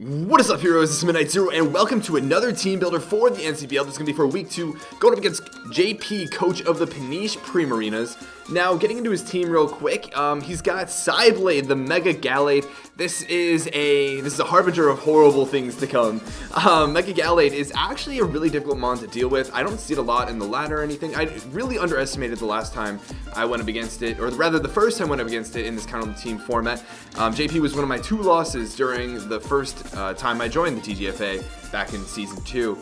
What is up, heroes? This is Midnight Zero, and welcome to another team builder for the NCPL. This is going to be for week 2, going up against JP, coach of the Peniche Primarinas. Now, getting into his team real quick, he's got Psyblade, the Mega Gallade. This is a harbinger of horrible things to come. Mega Gallade is actually a really difficult mon to deal with. I don't see it a lot in the ladder or anything. I really underestimated the last time I went up against it, or rather the first time I went up against it in this kind of team format. JP was one of my 2 losses during the first time I joined the TGFA back in Season 2.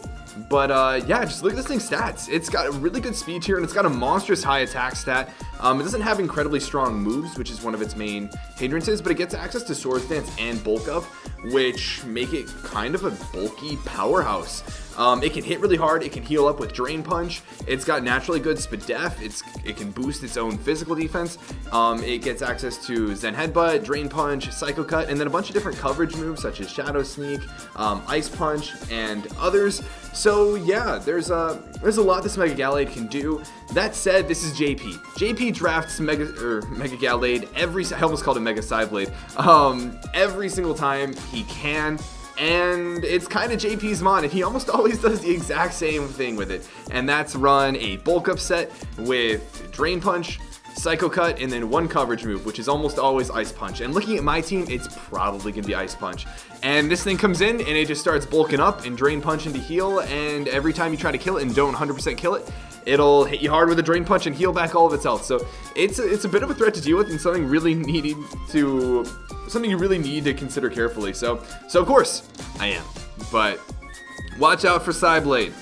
But yeah, just look at this thing's stats. It's got a really good speed here, and it's got a monstrous high attack stat. It doesn't have incredibly strong moves, which is one of its main hindrances, but it gets access to Sword Stance and Bulk Up, which make it kind of a bulky powerhouse. It can hit really hard, it can heal up with Drain Punch, it's got naturally good Spadef, it can boost its own physical defense, it gets access to Zen Headbutt, Drain Punch, Psycho Cut, and then a bunch of different coverage moves such as Shadow Sneak, Ice Punch, and others. So yeah, there's a lot this Mega Gallade can do. That said, this is JP. JP drafts Mega Gallade I almost called it Mega Psyblade, every single time he can. And it's kind of JP's mon, and he almost always does the exact same thing with it. And that's run a bulk up set with Drain Punch, Psycho Cut, and then 1 coverage move, which is almost always Ice Punch. And looking at my team, it's probably going to be Ice Punch. And this thing comes in, and it just starts bulking up and Drain Punch into heal, and every time you try to kill it and don't 100% kill it, it'll hit you hard with a Drain Punch and heal back all of its health. So it's a bit of a threat to deal with, and something you really need to consider carefully. So of course I am, but watch out for Psyblade.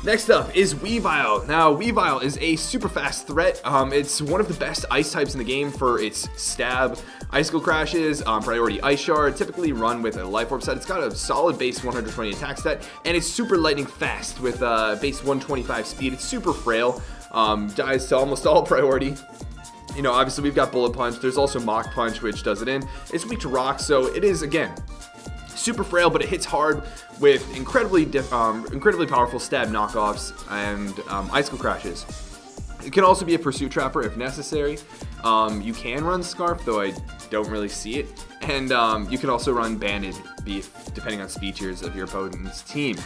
Next up is Weavile. Now, Weavile is a super fast threat. It's one of the best ice types in the game for its stab, icicle crashes, priority ice shard, typically run with a life orb set. It's got a solid base 120 attack stat, and it's super lightning fast with base 125 speed. It's super frail, dies to almost all priority. You know, obviously we've got Bullet Punch. There's also Mach Punch, which does it in. It's weak to rock, so it is, again, super frail, but it hits hard with incredibly powerful stab knockoffs and icicle crashes. It can also be a pursuit trapper if necessary. You can run Scarf, though I don't really see it. And you can also run Banded Beef, depending on speed tiers of your opponent's team.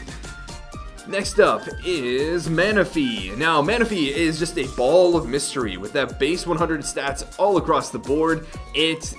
Next up is Manaphy. Now, Manaphy is just a ball of mystery with that base 100 stats all across the board. It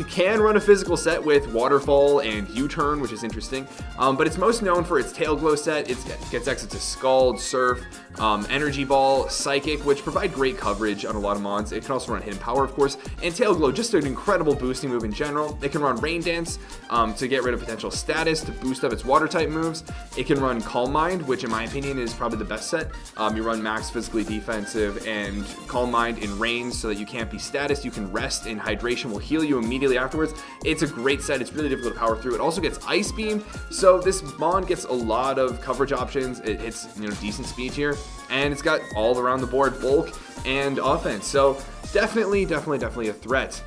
can run a physical set with Waterfall and U-Turn, which is interesting, but it's most known for its Tail Glow set. It gets access to Scald, Surf, Energy Ball, Psychic, which provide great coverage on a lot of mons. It can also run Hidden Power, of course, and Tail Glow, just an incredible boosting move in general. It can run Rain Dance to get rid of potential status, to boost up its water type moves. It can run Calm Mind, which in my opinion is probably the best set. You run max physically defensive and Calm Mind in range so that you can't be status. You can rest, and Hydration will heal you immediately afterwards. It's a great set. It's really difficult to power through. It also gets Ice Beam, so this mon gets a lot of coverage options. It hits decent speed here, and it's got all around the board bulk and offense. So definitely a threat.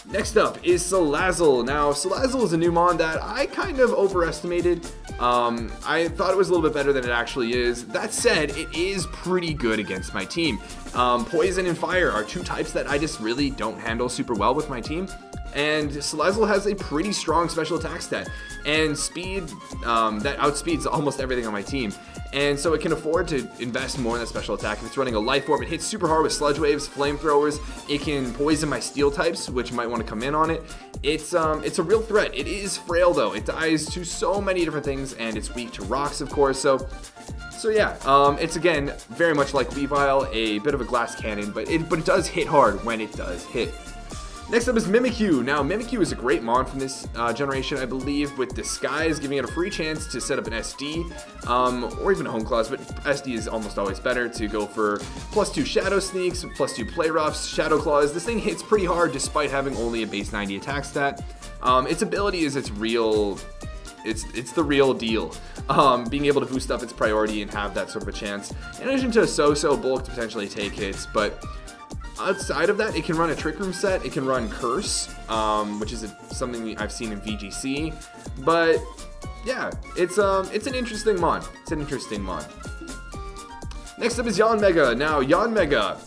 Next up is Salazzle. Now, Salazzle is a new mon that I kind of overestimated. I thought it was a little bit better than it actually is. That said, it is pretty good against my team. Poison and Fire are 2 types that I just really don't handle super well with my team. And Salazzle has a pretty strong special attack stat and speed that outspeeds almost everything on my team. And so it can afford to invest more in that special attack. If it's running a Life Orb, it hits super hard with Sludge Waves, Flamethrowers. It can poison my Steel types, which might want to come in on it. It's a real threat. It is frail, though. It dies to so many different things, and it's weak to rocks, of course. So yeah, it's again very much like Weavile, a bit of a glass cannon, but it does hit hard when it does hit. Next up is Mimikyu. Now, Mimikyu is a great mon from this generation, I believe, with Disguise, giving it a free chance to set up an SD, or even a Home Claws, but SD is almost always better to go for +2 Shadow Sneaks, +2 Play Roughs, Shadow Claws. This thing hits pretty hard despite having only a base 90 attack stat. Its ability is it's the real deal. Being able to boost up its priority and have that sort of a chance. In addition to a so-so bulk to potentially take hits, but outside of that, it can run a Trick Room set. It can run Curse, which is something I've seen in VGC. But yeah, it's an interesting mon. Next up is Yanmega. Now, Yanmega,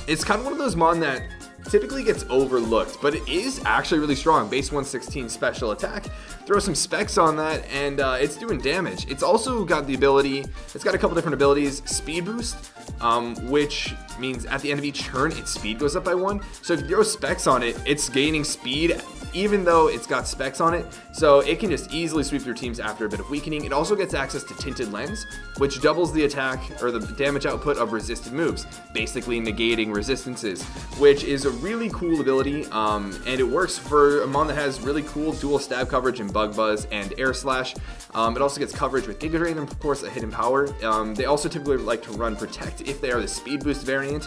it's kind of one of those mon that typically gets overlooked, but it is actually really strong. Base 116 special attack. Throw some specs on that, and it's doing damage. It's also got the ability, it's got a couple different abilities. Speed boost, which means at the end of each turn, its speed goes up by 1. So if you throw specs on it, it's gaining speed even though it's got specs on it, so it can just easily sweep through teams after a bit of weakening. It also gets access to Tinted Lens, which doubles the attack or the damage output of resisted moves, basically negating resistances, which is a really cool ability, and it works for a mon that has really cool dual stab coverage in Bug Buzz and Air Slash. It also gets coverage with Giga Drain and of course a hidden power. They also typically like to run Protect if they are the speed boost variant.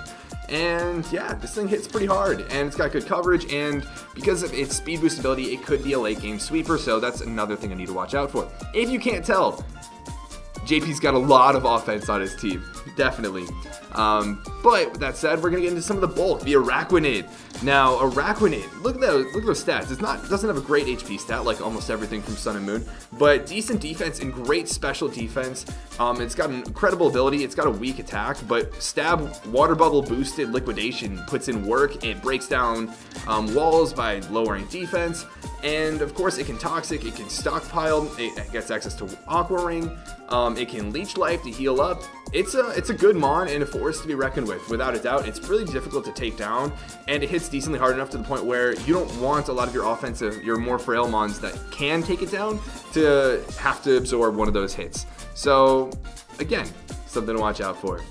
And yeah, this thing hits pretty hard, and it's got good coverage, and because of its speed boost ability, it could be a late game sweeper, so that's another thing I need to watch out for. If you can't tell, JP's got a lot of offense on his team, definitely. But with that said, we're gonna get into some of the bulk. The Araquanid. Now, Araquanid, look at those stats. It doesn't have a great HP stat like almost everything from Sun and Moon, but decent defense and great special defense. It's got an incredible ability. It's got a weak attack, but stab water bubble boosted liquidation puts in work. It breaks down walls by lowering defense, and of course it can toxic. It can stockpile. It gets access to Aqua Ring. It can leech life to heal up. It's a good mon and a force to be reckoned with, without a doubt. It's really difficult to take down, and it hits decently hard enough to the point where you don't want a lot of your more frail mons that can take it down to have to absorb one of those hits. So again, something to watch out for.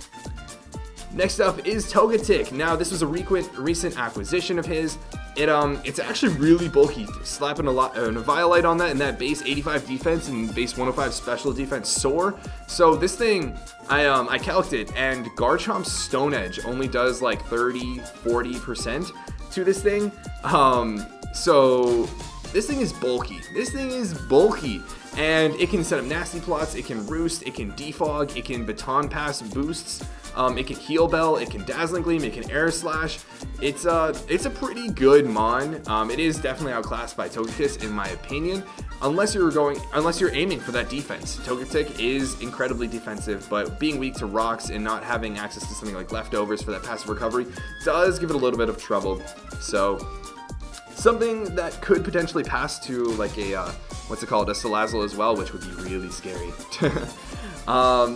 Next up is Togetic. Now, this was a recent acquisition of his. It's actually really bulky. Slapping a Violite on that, and that base 85 defense and base 105 special defense soar. So this thing, I calced it, and Garchomp's Stone Edge only does like 30-40% to this thing. So this thing is bulky. And it can set up nasty plots, it can roost, it can defog, it can baton pass boosts, it can heal bell, it can dazzling gleam, it can air slash. It's a pretty good mon. It is definitely outclassed by Togekiss in my opinion, unless you're aiming for that defense. Togetic is incredibly defensive, but being weak to rocks and not having access to something like leftovers for that passive recovery does give it a little bit of trouble. So something that could potentially pass to like a a Salazzle as well, which would be really scary.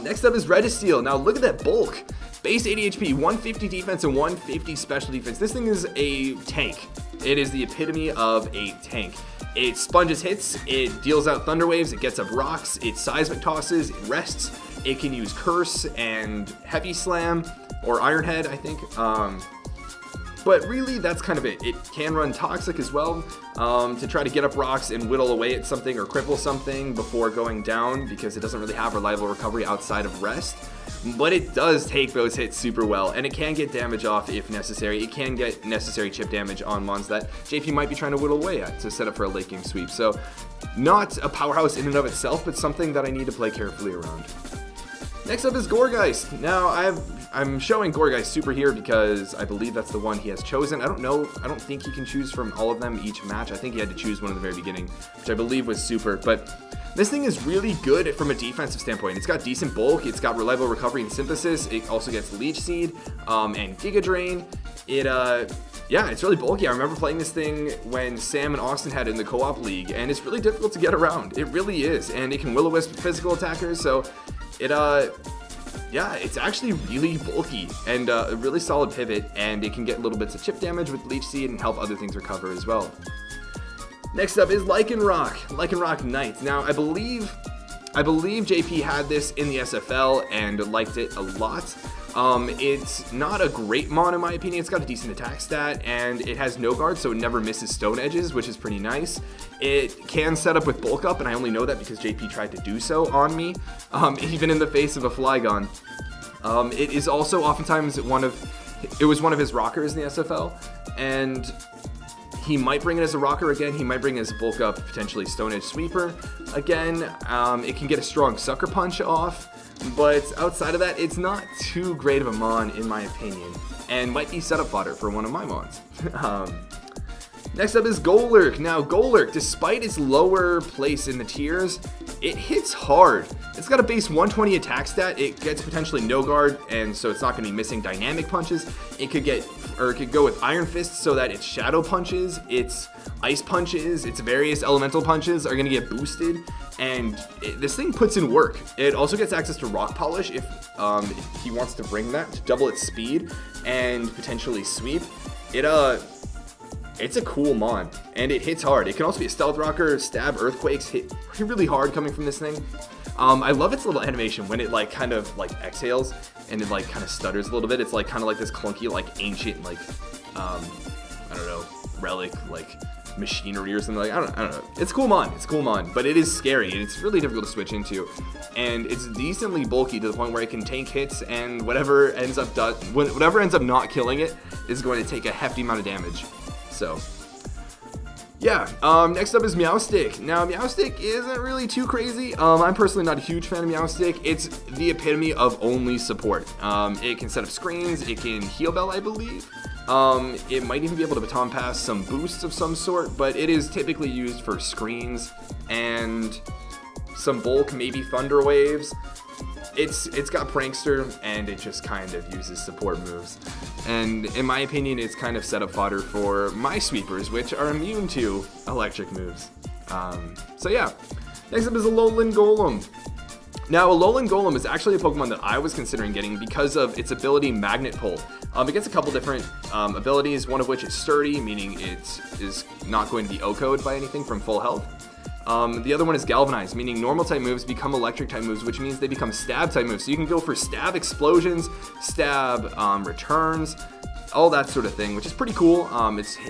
Next up is Registeel. Now look at that bulk. Base 80 HP, 150 defense, and 150 special defense. This thing is a tank. It is the epitome of a tank. It sponges hits, it deals out thunder waves, it gets up rocks, it seismic tosses, it rests, it can use Curse and Heavy Slam, or Iron Head, I think. But really, that's kind of it. It can run Toxic as well, to try to get up rocks and whittle away at something or cripple something before going down, because it doesn't really have reliable recovery outside of rest. But it does take those hits super well, and it can get damage off if necessary. It can get necessary chip damage on mons that JP might be trying to whittle away at to set up for a late game sweep. So not a powerhouse in and of itself, but something that I need to play carefully around. Next up is Gourgeist. Now I'm showing Gourgeist Super here because I believe that's the one he has chosen. I don't think he can choose from all of them each match. I think he had to choose one at the very beginning, which I believe was Super. But this thing is really good from a defensive standpoint. It's got decent bulk, it's got reliable recovery and synthesis, it also gets Leech Seed and Giga Drain. Yeah, it's really bulky. I remember playing this thing when Sam and Austin had it in the co-op league, and it's really difficult to get around. It really is, and it can Will-O-Wisp physical attackers, so yeah, it's actually really bulky and a really solid pivot, and it can get little bits of chip damage with Leech Seed and help other things recover as well. Next up is Lycanroc Knight. Now, I believe JP had this in the SFL and liked it a lot. It's not a great mon in my opinion. It's got a decent attack stat, and it has no guard, so it never misses stone edges, which is pretty nice. It can set up with bulk up, and I only know that because JP tried to do so on me, even in the face of a Flygon. It is also oftentimes one of his rockers in the SFL, and he might bring it as a rocker again. He might bring it as a bulk up, potentially Stone Edge Sweeper again. It can get a strong Sucker Punch off, but outside of that, it's not too great of a mon in my opinion, and might be setup fodder for one of my mons. Next up is Golurk. Now, Golurk, despite its lower place in the tiers, it hits hard. It's got a base 120 attack stat. It gets potentially no guard, and so it's not going to be missing dynamic punches. It could go with Iron Fist so that its shadow punches, its ice punches, its various elemental punches are going to get boosted. And this thing puts in work. It also gets access to Rock Polish if he wants to bring that to double its speed and potentially sweep. It's a cool mon, and it hits hard. It can also be a stealth rocker, stab, earthquakes, hit really hard coming from this thing. I love its little animation when it like kind of like exhales and it like kind of stutters a little bit. It's like kind of like this clunky like ancient like I don't know, relic like machinery or something like I don't know. It's cool mon, but it is scary and it's really difficult to switch into, and it's decently bulky to the point where it can tank hits, and whatever ends up not killing it is going to take a hefty amount of damage. So, yeah, next up is Meowstick. Now, Meowstick isn't really too crazy. I'm personally not a huge fan of Meowstick. It's the epitome of only support. It can set up screens, it can heal bell, I believe. It might even be able to baton pass some boosts of some sort, but it is typically used for screens and some bulk, maybe thunder waves. It's got Prankster, and it just kind of uses support moves. And in my opinion, it's kind of setup fodder for my sweepers, which are immune to electric moves. So yeah, next up is Alolan Golem. Now, Alolan Golem is actually a Pokemon that I was considering getting because of its ability Magnet Pull. It gets a couple different abilities, one of which is Sturdy, meaning it is not going to be OHKO'd by anything from full health. The other one is Galvanize, meaning normal type moves become electric type moves, which means they become stab type moves. So you can go for stab explosions, stab returns, all that sort of thing, which is pretty cool.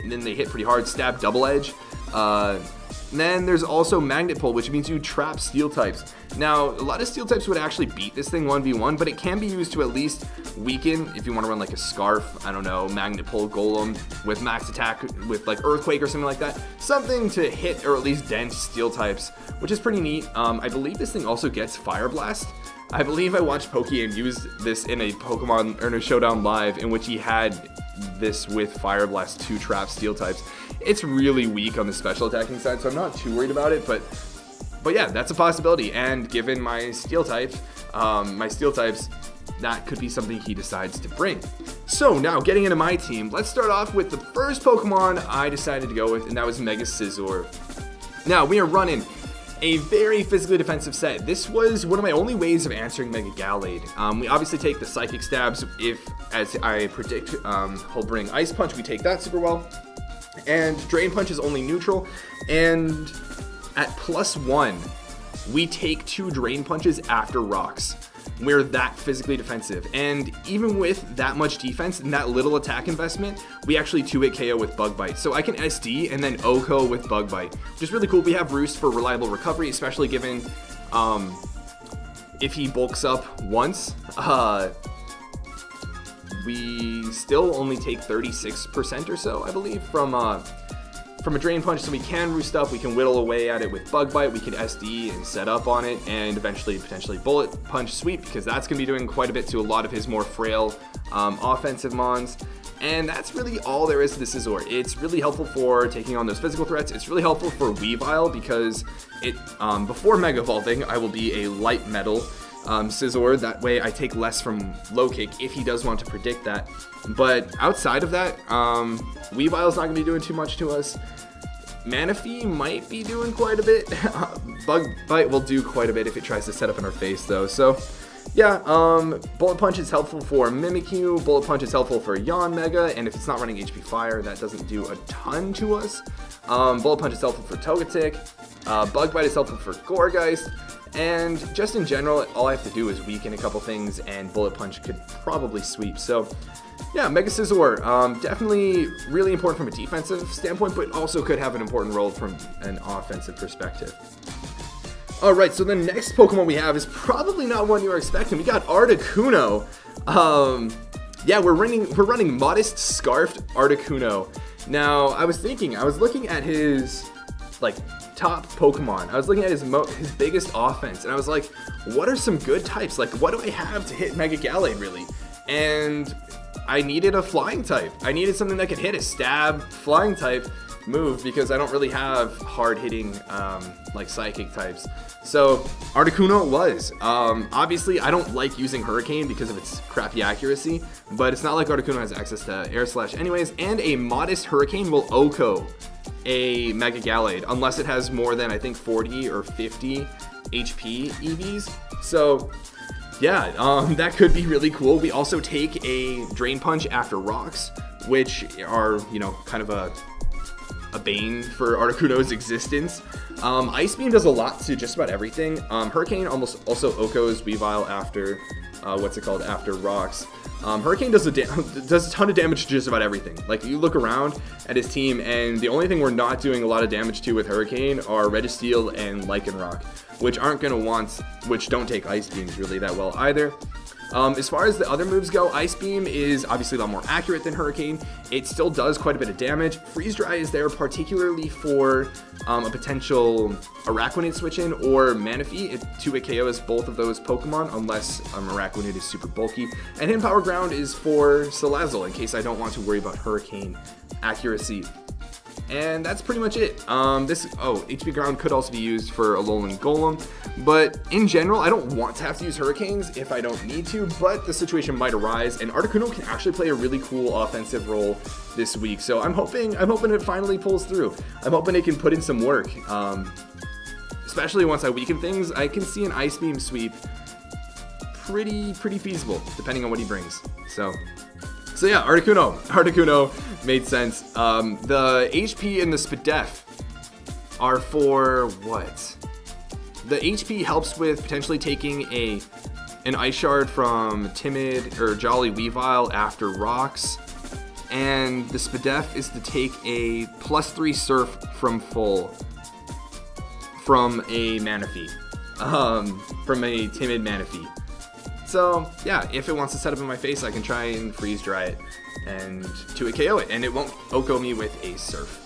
Then they hit pretty hard. Stab double edge. And then there's also Magnet Pull, which means you trap steel types. Now, a lot of steel types would actually beat this thing 1v1, but it can be used to at least weaken if you want to run like a Scarf, I don't know, Magnet Pull Golem with max attack with like Earthquake or something like that. Something to hit or at least dent steel types, which is pretty neat. I believe this thing also gets Fire Blast. I believe I watched Pokey use this in a Pokemon or in a Showdown Live in which he had this with Fire Blast to trap steel types. It's really weak on the special attacking side, so I'm not too worried about it, but yeah, that's a possibility. And given my steel types, that could be something he decides to bring. So now getting into my team, let's start off with the first Pokemon I decided to go with, and that was Mega Scizor. Now we are running a very physically defensive set. This was one of my only ways of answering Mega Gallade. We obviously take the Psychic Stabs if, as I predict, he'll bring Ice Punch. We take that super well. And Drain Punch is only neutral. And at +1, we take 2 Drain Punches after Rocks. We're that physically defensive. And even with that much defense and that little attack investment, we actually 2-hit KO with Bug Bite. So I can SD and then OHKO with Bug Bite, which is really cool. We have Roost for reliable recovery, especially given if he bulks up once. We still only take 36% or so, I believe, from a Drain Punch, so we can Roost up, we can whittle away at it with Bug Bite, we can SD and set up on it, and eventually potentially Bullet Punch Sweep, because that's going to be doing quite a bit to a lot of his more frail offensive mons. And that's really all there is to the Scizor. It's really helpful for taking on those physical threats. It's really helpful for Weavile because it before Mega Evolving, I will be a light metal Scizor. That way I take less from low kick if he does want to predict that. But outside of that, Weavile's not going to be doing too much to us. Manaphy might be doing quite a bit. Bug Bite will do quite a bit if it tries to set up in our face though. So yeah, Bullet Punch is helpful for Mimikyu, Bullet Punch is helpful for Yanmega, and if it's not running HP Fire, that doesn't do a ton to us. Bullet Punch is helpful for Togetic, Bug Bite is helpful for Gourgeist, and just in general, all I have to do is weaken a couple things, and Bullet Punch could probably sweep. So yeah, Mega Scizor, definitely really important from a defensive standpoint, but also could have an important role from an offensive perspective. Alright, so the next Pokemon we have is probably not one you were expecting. We got Articuno. Yeah, we're running Modest Scarfed Articuno. Now, I was looking at his, like, top Pokemon. I was looking at his biggest offense, and I was like, what are some good types? Like, what do I have to hit Mega Gallade, really? And I needed a flying type. I needed something that could hit a stab flying type. move because I don't really have hard-hitting like psychic types. So Articuno was. Obviously, I don't like using Hurricane because of its crappy accuracy, but it's not like Articuno has access to Air Slash anyways, and a modest Hurricane will OHKO a Mega Gallade unless it has more than, I think, 40 or 50 HP EVs. So yeah, that could be really cool. We also take a Drain Punch after Rocks, which are, you know, kind of a bane for Articuno's existence. Ice Beam does a lot to just about everything. Hurricane almost also OHKOs Weavile after, after Rocks. Hurricane does a ton of damage to just about everything. Like, you look around at his team, and the only thing we're not doing a lot of damage to with Hurricane are Registeel and Lycanroc, which which don't take Ice Beams really that well either. As far as the other moves go, Ice Beam is obviously a lot more accurate than Hurricane. It still does quite a bit of damage. Freeze Dry is there particularly for a potential Araquanid switch-in or Manaphy. It 2-hit KOs both of those Pokemon unless Araquanid is super bulky. And Hidden Power Ground is for Salazzle in case I don't want to worry about Hurricane accuracy. And that's pretty much it. HP Ground could also be used for Alolan Golem, but in general, I don't want to have to use Hurricanes if I don't need to, but the situation might arise, and Articuno can actually play a really cool offensive role this week, so I'm hoping it finally pulls through. I'm hoping it can put in some work, especially once I weaken things. I can see an Ice Beam sweep pretty feasible, depending on what he brings, So yeah, Articuno made sense. The HP and the Spadef are for what? The HP helps with potentially taking an Ice Shard from Timid or Jolly Weavile after Rocks, and the Spadef is to take a +3 Surf from a Manaphy, from a Timid Manaphy. So yeah, if it wants to set up in my face, I can try and Freeze Dry it and 2-hit KO it, and it won't OHKO me with a Surf.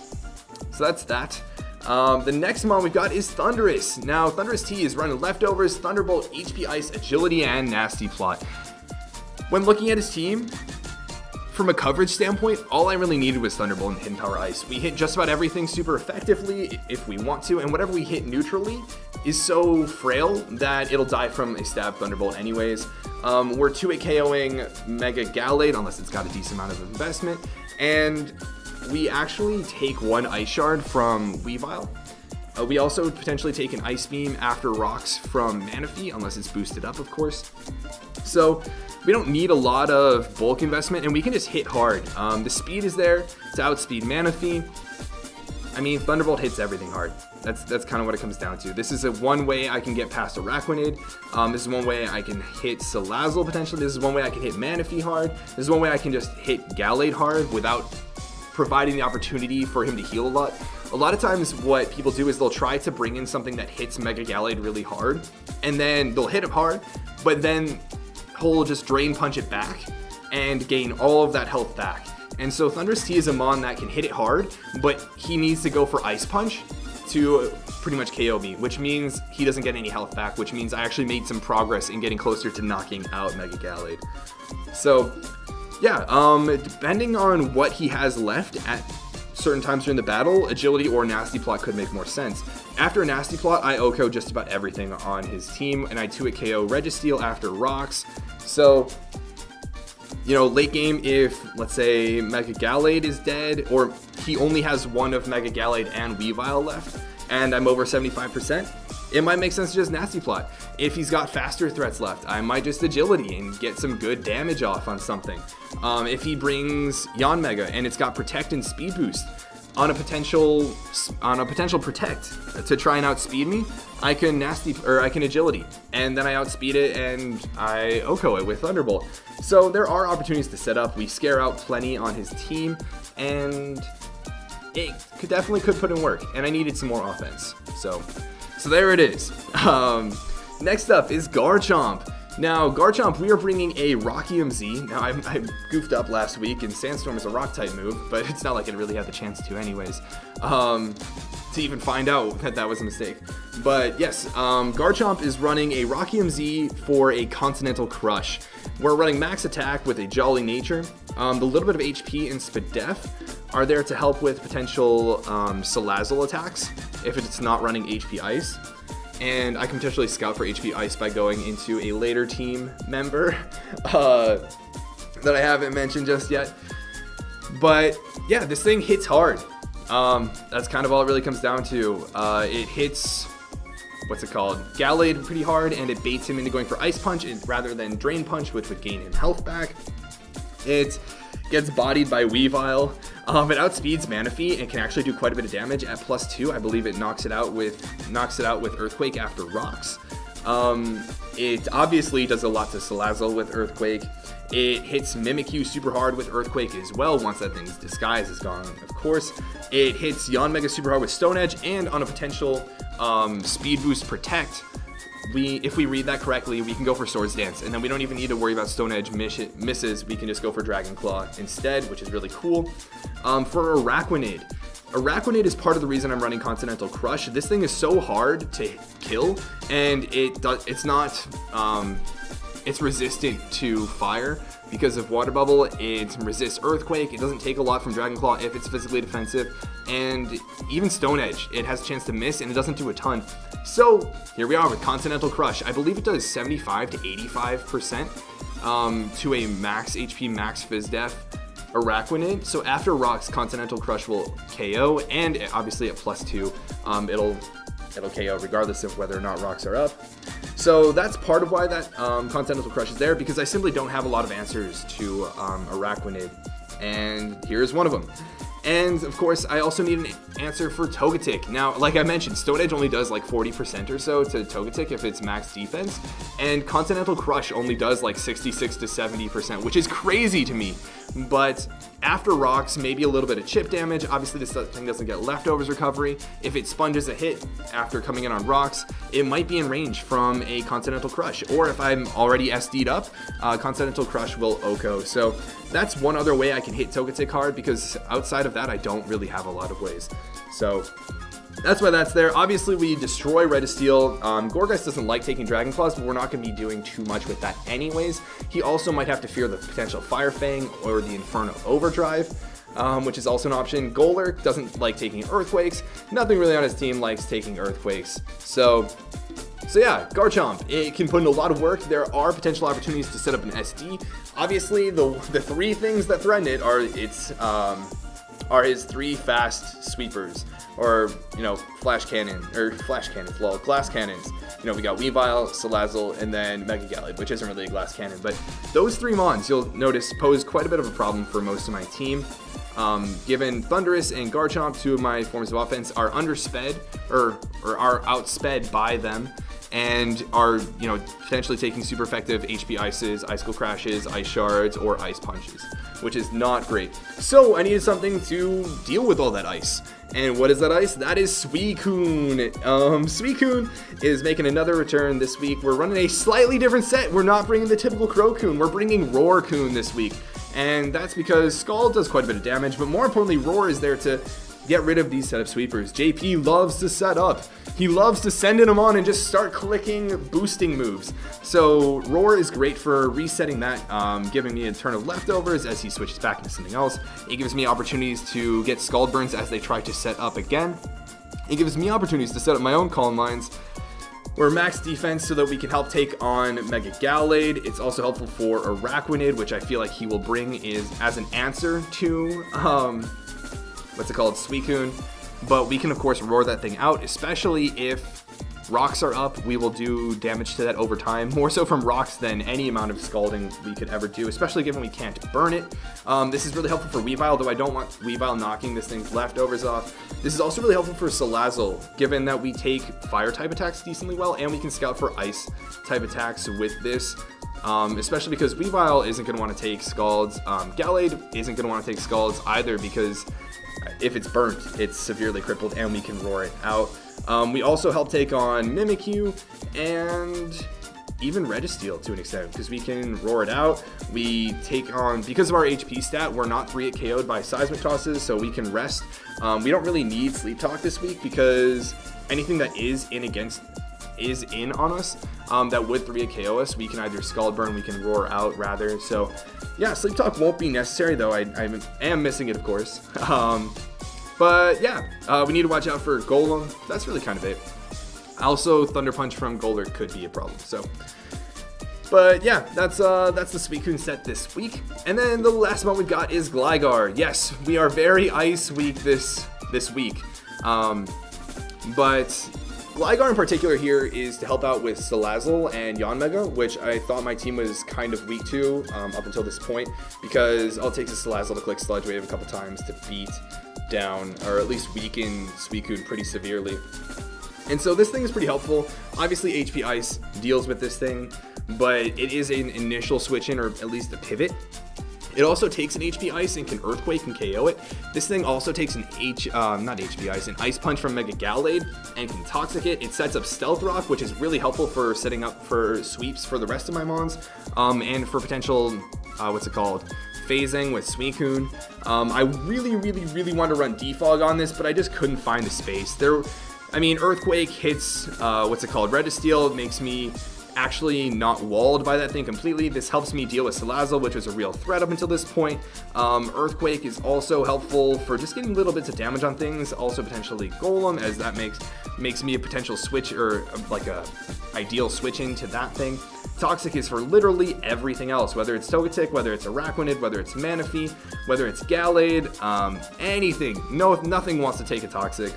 So that's that. The next mon we've got is Thundurus. Now, Thundurus T is running Leftovers, Thunderbolt, HP Ice, Agility, and Nasty Plot. When looking at his team, from a coverage standpoint, all I really needed was Thunderbolt and Hidden Power Ice. We hit just about everything super effectively if we want to, and whatever we hit neutrally is so frail that it'll die from a stab Thunderbolt anyways. We're 2-hit KOing Mega Gallade unless it's got a decent amount of investment, and we actually take 1 Ice Shard from Weavile. We also potentially take an Ice Beam after Rocks from Manaphy unless it's boosted up, of course. So we don't need a lot of bulk investment, and we can just hit hard. The speed is there to outspeed Manaphy. I mean, Thunderbolt hits everything hard. That's kind of what it comes down to. This is one way I can get past Araquanid. This is one way I can hit Salazzle potentially. This is one way I can hit Manaphy hard. This is one way I can just hit Gallade hard without providing the opportunity for him to heal a lot. A lot of times what people do is they'll try to bring in something that hits Mega Gallade really hard, and then they'll hit him hard, but then he'll just Drain Punch it back and gain all of that health back. And so Thundurus T is a mon that can hit it hard, but he needs to go for Ice Punch to pretty much KO me, which means he doesn't get any health back, which means I actually made some progress in getting closer to knocking out Mega Gallade. So yeah, depending on what he has left at certain times during the battle, Agility or Nasty Plot could make more sense. After Nasty Plot, I OHKO just about everything on his team, and I 2-hit KO Registeel after Rocks. So, you know, late game, if, let's say, Mega Gallade is dead, or he only has 1 of Mega Gallade and Weavile left, and I'm over 75%, it might make sense to just Nasty Plot. If he's got faster threats left, I might just Agility and get some good damage off on something. If he brings Yanmega and it's got Protect and Speed Boost on a potential Protect to try and outspeed me, I can Agility, and then I outspeed it and I OHKO it with Thunderbolt. So there are opportunities to set up. We scare out plenty on his team, and it definitely could put in work. And I needed some more offense. So there it is. Next up is Garchomp. Now, Garchomp, we are bringing a Rocky MZ. Now, I goofed up last week, and Sandstorm is a Rock-type move, but it's not like it really had the chance to anyways. to even find out that that was a mistake. But yes, Garchomp is running a Rocky MZ for a Continental Crush. We're running max attack with a Jolly Nature. The little bit of HP and Spadef are there to help with potential Salazzle attacks if it's not running HP Ice. And I can potentially scout for HP Ice by going into a later team member that I haven't mentioned just yet. But yeah, this thing hits hard. That's kind of all it really comes down to. It hits, Gallade pretty hard, and it baits him into going for Ice Punch rather than Drain Punch, which would gain him health back. It gets bodied by Weavile. It outspeeds Manaphy and can actually do quite a bit of damage at +2. I believe it knocks it out with Earthquake after Rocks. It obviously does a lot to Salazzle with Earthquake. It hits Mimikyu super hard with Earthquake as well once that thing's disguise is gone, of course. It hits Yanmega super hard with Stone Edge, and on a potential Speed Boost Protect, if we read that correctly, we can go for Swords Dance, and then we don't even need to worry about Stone Edge misses. We can just go for Dragon Claw instead, which is really cool. For Araquanid is part of the reason I'm running Continental Crush. This thing is so hard to kill, and it's resistant to fire because of Water Bubble. It resists Earthquake. It doesn't take a lot from Dragon Claw if it's physically defensive, and even Stone Edge, it has a chance to miss, and it doesn't do a ton. So here we are with Continental Crush. I believe it does 75 to 85% to a max HP, max Phys Def Araquanid. So after Rocks, Continental Crush will KO, and obviously at +2, it'll KO regardless of whether or not Rocks are up. So that's part of why that Continental Crush is there, because I simply don't have a lot of answers to Araquanid, and here's one of them. And of course, I also need an answer for Togetic. Now, like I mentioned, Stone Edge only does like 40% or so to Togetic if it's max defense, and Continental Crush only does like 66 to 70%, which is crazy to me. But after Rocks, maybe a little bit of chip damage. Obviously, this thing doesn't get Leftovers recovery. If it sponges a hit after coming in on Rocks, it might be in range from a Continental Crush. Or if I'm already SD'd up, Continental Crush will OHKO. So that's one other way I can hit Togetic hard, because outside of that, I don't really have a lot of ways. So that's why that's there. Obviously, we destroy Registeel. Gourgeist doesn't like taking Dragon Claws, but we're not going to be doing too much with that anyways. He also might have to fear the potential Fire Fang or the Inferno Overdrive, which is also an option. Golurk doesn't like taking Earthquakes. Nothing really on his team likes taking Earthquakes. So yeah, Garchomp, it can put in a lot of work. There are potential opportunities to set up an SD. Obviously, the three things that threaten it are his 3 fast sweepers, or glass cannons. We got Weavile, Salazzle, and then Mega Gallade, which isn't really a glass cannon. But those 3 mons, you'll notice, pose quite a bit of a problem for most of my team. Given Thundurus and Garchomp, 2 of my forms of offense, are undersped or are outsped by them, and are potentially taking super effective HP Ices, Icicle Crashes, Ice Shards, or Ice Punches, which is not great. So I needed something to deal with all that ice. And what is that ice? That is Suicune. Suicune is making another return this week. We're running a slightly different set. We're not bringing the typical Crocoon. We're bringing Roarcoon this week. And that's because Scald does quite a bit of damage, but more importantly, Roar is there to get rid of these setup sweepers. JP loves to set up. He loves to send them on and just start clicking boosting moves. So Roar is great for resetting that, giving me a turn of Leftovers as he switches back into something else. It gives me opportunities to get Scald Burns as they try to set up again. It gives me opportunities to set up my own Calm Minds. We're max defense so that we can help take on Mega Gallade. It's also helpful for Araquanid, which I feel like he will bring as an answer to Suicune. But we can of course roar that thing out, especially if Rocks are up. We will do damage to that over time, more so from Rocks than any amount of Scalding we could ever do, especially given we can't burn it. This is really helpful for Weavile, though I don't want Weavile knocking this thing's Leftovers off. This is also really helpful for Salazzle, given that we take Fire type attacks decently well, and we can scout for Ice type attacks with this. Especially because Weavile isn't going to want to take Scalds. Gallade isn't going to want to take Scalds either, because if it's burnt, it's severely crippled, and we can roar it out. We also help take on Mimikyu, and even Registeel to an extent, because we can roar it out. We take on, because of our HP stat, we're not 3-hit KO'd by seismic tosses, so we can rest. We don't really need Sleep Talk this week because anything that is in on us that would 3-hit KO us, we can either Scald Burn, we can roar out rather. So yeah, Sleep Talk won't be necessary, though I am missing it, of course. But yeah, we need to watch out for Golem. That's really kind of it. Also, Thunder Punch from Golder could be a problem. So, but yeah, that's the Suicune set this week. And then the last one we've got is Gligar. Yes, we are very ice weak this week. But Gligar in particular here is to help out with Salazzle and Yanmega, which I thought my team was kind of weak to up until this point, because all it takes is Salazzle to click Sludge Wave a couple times to beat down, or at least weaken Suicune pretty severely. And so this thing is pretty helpful. Obviously HP Ice deals with this thing, but it is an initial switch in, or at least a pivot. It also takes an HP Ice and can Earthquake and KO it. This thing also takes an an Ice Punch from Mega Gallade and can Toxic it. It sets up Stealth Rock, which is really helpful for setting up for sweeps for the rest of my Mons, and for potential, phasing with Suicune. I really want to run Defog on this, but I just couldn't find the space. Earthquake hits, Registeel, makes me actually not walled by that thing completely. This helps me deal with Salazzle, which was a real threat up until this point. Earthquake is also helpful for just getting little bits of damage on things. Also potentially Golem, as that makes me a potential switch, or like a ideal switch into that thing. Toxic is for literally everything else, whether it's Togetic, whether it's Araquanid, whether it's Manaphy, whether it's Gallade, anything. Nothing wants to take a Toxic.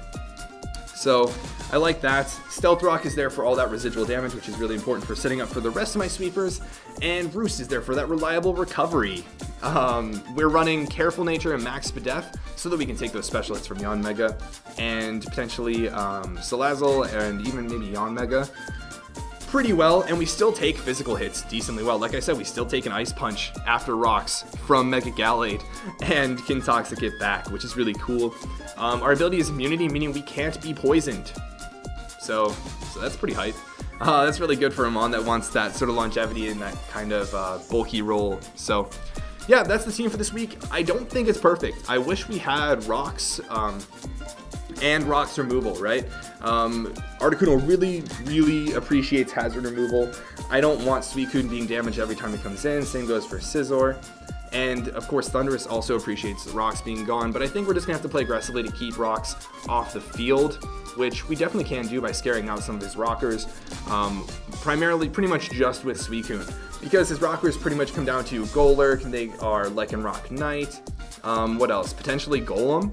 So I like that. Stealth Rock is there for all that residual damage, which is really important for setting up for the rest of my sweepers. And Roost is there for that reliable recovery. We're running Careful Nature and Max Spadef so that we can take those special hits from Yanmega and potentially Salazzle and even maybe Yanmega pretty well, and we still take physical hits decently well. Like I said, we still take an Ice Punch after rocks from Mega Gallade and can Toxic it back, which is really cool. Our ability is immunity, meaning we can't be poisoned. So that's pretty hype. That's really good for a Mon that wants that sort of longevity and that kind of bulky role. So yeah, that's the team for this week. I don't think it's perfect. I wish we had rocks and rocks removal, right? Articuno really appreciates hazard removal. I don't want Suicune being damaged every time it comes in. Same goes for Scizor. And of course, Thundurus also appreciates rocks being gone, but I think we're just gonna have to play aggressively to keep rocks off the field, which we definitely can do by scaring out some of his rockers, primarily pretty much just with Suicune, because his rockers pretty much come down to Golurk, and they are Lycanroc Knight, what else? Potentially Golem,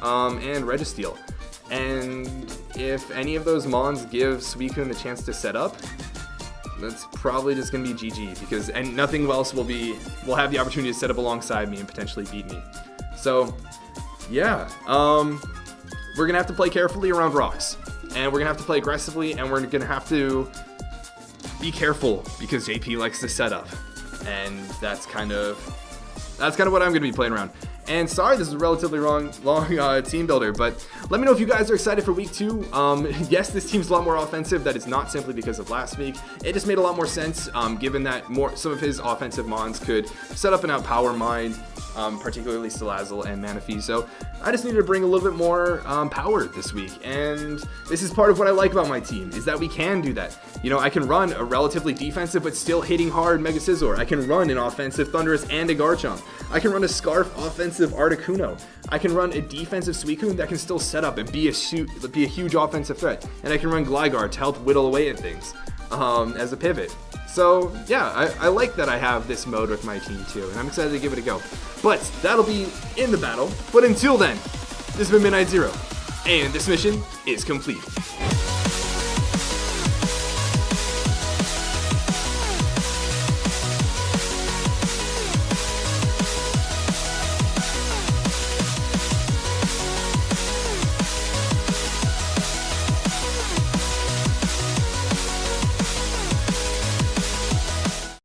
and Registeel. And if any of those Mons give Suicune the chance to set up, that's probably just gonna be GG, because nothing else will have the opportunity to set up alongside me and potentially beat me. So yeah, we're gonna have to play carefully around rocks, and we're gonna have to play aggressively, and we're gonna have to be careful because JP likes to set up, and that's kind of what I'm gonna be playing around. And sorry, this is a relatively long team builder, but let me know if you guys are excited for week 2. Yes, this team's a lot more offensive. That is not simply because of last week. It just made a lot more sense, given that some of his offensive Mons could set up and outpower mine, particularly Salazzle and Manaphy. So I just needed to bring a little bit more power this week, and this is part of what I like about my team, is that we can do that. You know, I can run a relatively defensive but still hitting hard Mega Scizor. I can run an offensive Thundurus and a Garchomp. I can run a Scarf offensive Articuno. I can run a defensive Suicune that can still set up and be a huge offensive threat. And I can run Gligar to help whittle away at things as a pivot. So yeah, I like that I have this mode with my team too, and I'm excited to give it a go. But that'll be in the battle. But until then, this has been Midnight Zero, and this mission is complete.